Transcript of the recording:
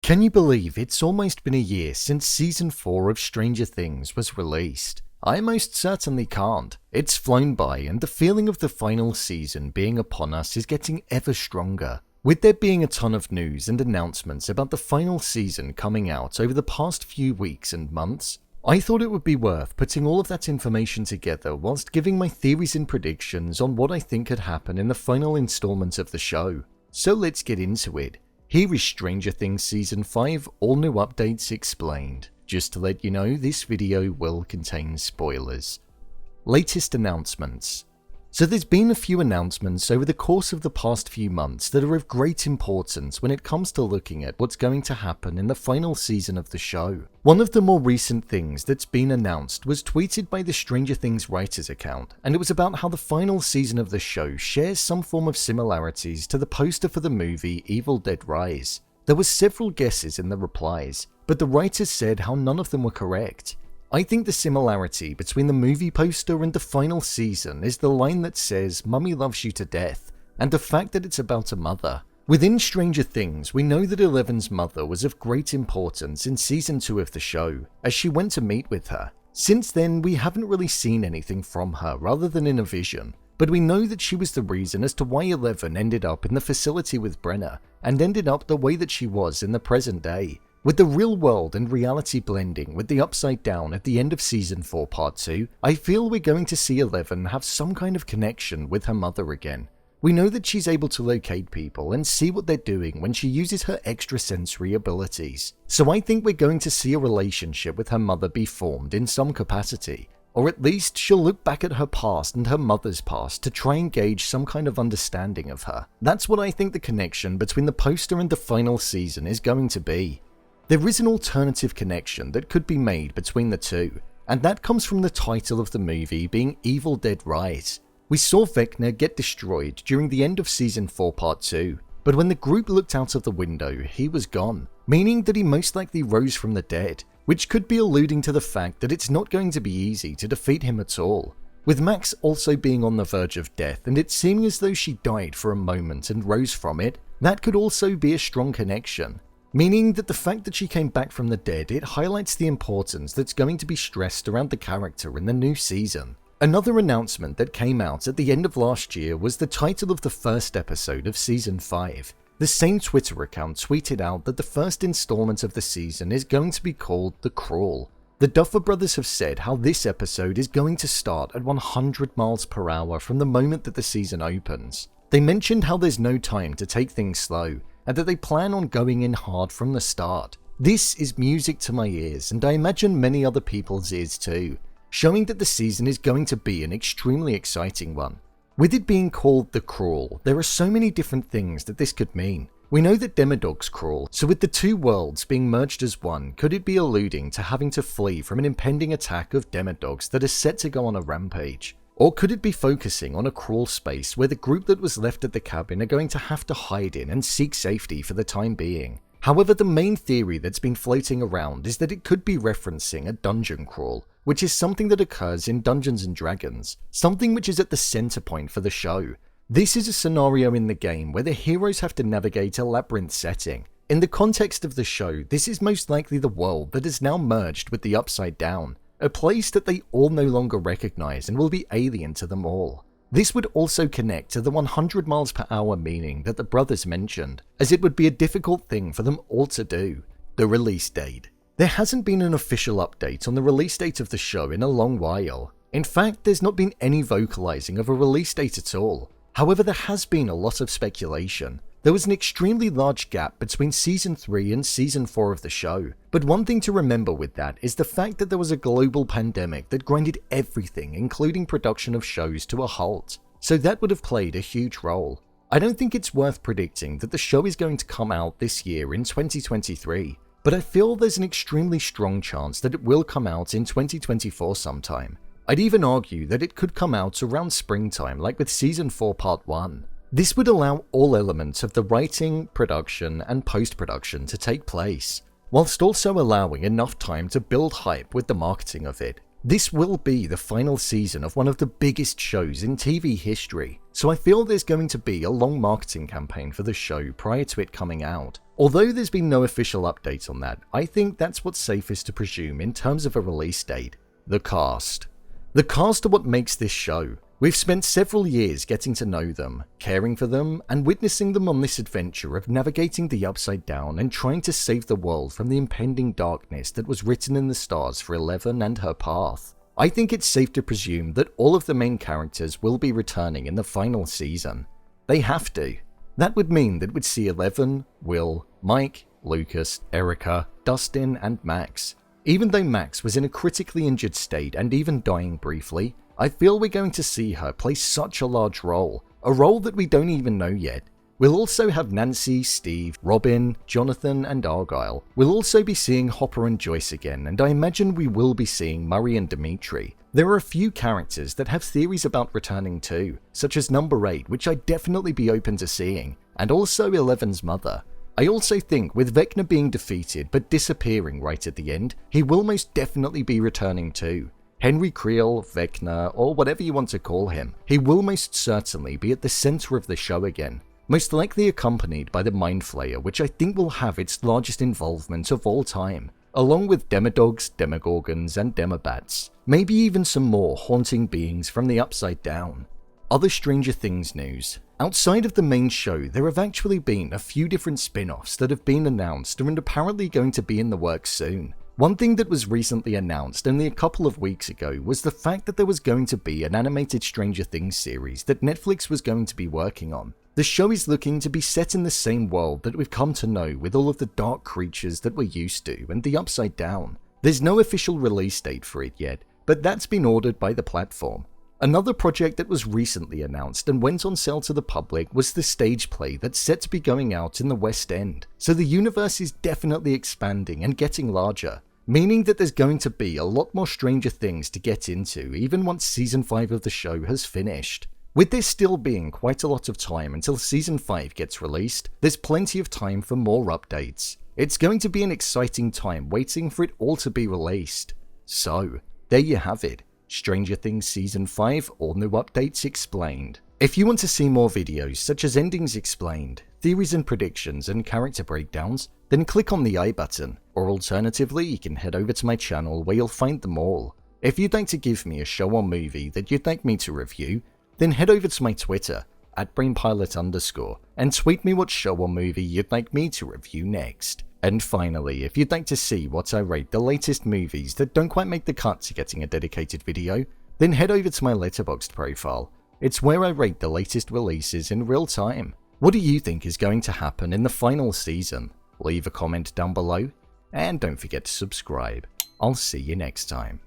Can you believe it's almost been a year since Season 4 of Stranger Things was released? I most certainly can't. It's flown by, and the feeling of the final season being upon us is getting ever stronger. With there being a ton of news and announcements about the final season coming out over the past few weeks and months, I thought it would be worth putting all of that information together whilst giving my theories and predictions on what I think could happen in the final installment of the show. So let's get into it. Here is Stranger Things Season 5 All New Updates Explained. Just to let you know, this video will contain spoilers. Latest announcements. So there's been a few announcements over the course of the past few months that are of great importance when it comes to looking at what's going to happen in the final season of the show. One of the more recent things that's been announced was tweeted by the Stranger Things writers account, and it was about how the final season of the show shares some form of similarities to the poster for the movie Evil Dead Rise. There were several guesses in the replies, but the writers said how none of them were correct. I think the similarity between the movie poster and the final season is the line that says "Mummy loves you to death," and the fact that it's about a mother. Within Stranger Things, we know that Eleven's mother was of great importance in Season 2 of the show, as she went to meet with her. Since then, we haven't really seen anything from her rather than in a vision, but we know that she was the reason as to why Eleven ended up in the facility with Brenna, and ended up the way that she was in the present day. With the real world and reality blending with the Upside Down at the end of Season 4 Part 2, I feel we're going to see Eleven have some kind of connection with her mother again. We know that she's able to locate people and see what they're doing when she uses her extrasensory abilities. So I think we're going to see a relationship with her mother be formed in some capacity. Or at least she'll look back at her past and her mother's past to try and gauge some kind of understanding of her. That's what I think the connection between the poster and the final season is going to be. There is an alternative connection that could be made between the two, and that comes from the title of the movie being Evil Dead Rise. We saw Vecna get destroyed during the end of Season 4 Part 2, but when the group looked out of the window, he was gone, meaning that he most likely rose from the dead, which could be alluding to the fact that it's not going to be easy to defeat him at all. With Max also being on the verge of death and it seeming as though she died for a moment and rose from it, that could also be a strong connection. Meaning that the fact that she came back from the dead, it highlights the importance that's going to be stressed around the character in the new season. Another announcement that came out at the end of last year was the title of the first episode of Season 5. The same Twitter account tweeted out that the first installment of the season is going to be called The Crawl. The Duffer Brothers have said how this episode is going to start at 100 miles per hour from the moment that the season opens. They mentioned how there's no time to take things slow, and that they plan on going in hard from the start. This is music to my ears, and I imagine many other people's ears too, showing that the season is going to be an extremely exciting one. With it being called The Crawl, there are so many different things that this could mean. We know that Demodogs crawl, so with the two worlds being merged as one, could it be alluding to having to flee from an impending attack of Demodogs that is set to go on a rampage? Or could it be focusing on a crawl space where the group that was left at the cabin are going to have to hide in and seek safety for the time being? However, the main theory that's been floating around is that it could be referencing a dungeon crawl, which is something that occurs in Dungeons & Dragons, something which is at the center point for the show. This is a scenario in the game where the heroes have to navigate a labyrinth setting. In the context of the show, this is most likely the world that is now merged with the Upside Down, a place that they all no longer recognize and will be alien to them all. This would also connect to the 100 miles per hour meaning that the brothers mentioned, as it would be a difficult thing for them all to do. The release date. There hasn't been an official update on the release date of the show in a long while. In fact, there's not been any vocalizing of a release date at all. However, there has been a lot of speculation. There was an extremely large gap between Season 3 and Season 4 of the show, but one thing to remember with that is the fact that there was a global pandemic that grinded everything, including production of shows, to a halt, so that would have played a huge role. I don't think it's worth predicting that the show is going to come out this year in 2023, but I feel there's an extremely strong chance that it will come out in 2024 sometime. I'd even argue that it could come out around springtime like with Season 4 Part 1. This would allow all elements of the writing, production, and post-production to take place, whilst also allowing enough time to build hype with the marketing of it. This will be the final season of one of the biggest shows in TV history. so I feel there's going to be a long marketing campaign for the show prior to it coming out. Although there's been no official update on that, I think that's what's safest to presume in terms of a release date. The cast. The cast are what makes this show. We've spent several years getting to know them, caring for them, and witnessing them on this adventure of navigating the Upside Down and trying to save the world from the impending darkness that was written in the stars for Eleven and her path. I think it's safe to presume that all of the main characters will be returning in the final season. They have to. That would mean that we'd see Eleven, Will, Mike, Lucas, Erica, Dustin, and Max. Even though Max was in a critically injured state and even dying briefly, I feel we're going to see her play such a large role, a role that we don't even know yet. We'll also have Nancy, Steve, Robin, Jonathan, and Argyle. We'll also be seeing Hopper and Joyce again, and I imagine we will be seeing Murray and Dimitri. There are a few characters that have theories about returning too, such as Number 8, which I'd definitely be open to seeing, and also Eleven's mother. I also think with Vecna being defeated but disappearing right at the end, he will most definitely be returning too. Henry Creel, Vecna, or whatever you want to call him, he will most certainly be at the center of the show again, most likely accompanied by the Mind Flayer, which I think will have its largest involvement of all time, along with Demodogs, Demogorgons, and Demobats, maybe even some more haunting beings from the Upside Down. Other Stranger Things news. Outside of the main show, there have actually been a few different spin-offs that have been announced and apparently going to be in the works soon. One thing that was recently announced only a couple of weeks ago was the fact that there was going to be an animated Stranger Things series that Netflix was going to be working on. The show is looking to be set in the same world that we've come to know with all of the dark creatures that we're used to and the Upside Down. There's no official release date for it yet, but that's been ordered by the platform. Another project that was recently announced and went on sale to the public was the stage play that's set to be going out in the West End, so the universe is definitely expanding and getting larger, meaning that there's going to be a lot more Stranger Things to get into even once Season 5 of the show has finished. With there still being quite a lot of time until Season 5 gets released, there's plenty of time for more updates. It's going to be an exciting time waiting for it all to be released. So, there you have it. Stranger Things Season 5, all new updates explained. If you want to see more videos such as endings explained, theories and predictions, and character breakdowns, then click on the I button, or alternatively you can head over to my channel where you'll find them all. If you'd like to give me a show or movie that you'd like me to review, then head over to my Twitter, @BrainPilot_, and tweet me what show or movie you'd like me to review next. And finally, if you'd like to see what I rate the latest movies that don't quite make the cut to getting a dedicated video, then head over to my Letterboxd profile. It's where I rate the latest releases in real time. What do you think is going to happen in the final season? Leave a comment down below, and don't forget to subscribe. I'll see you next time.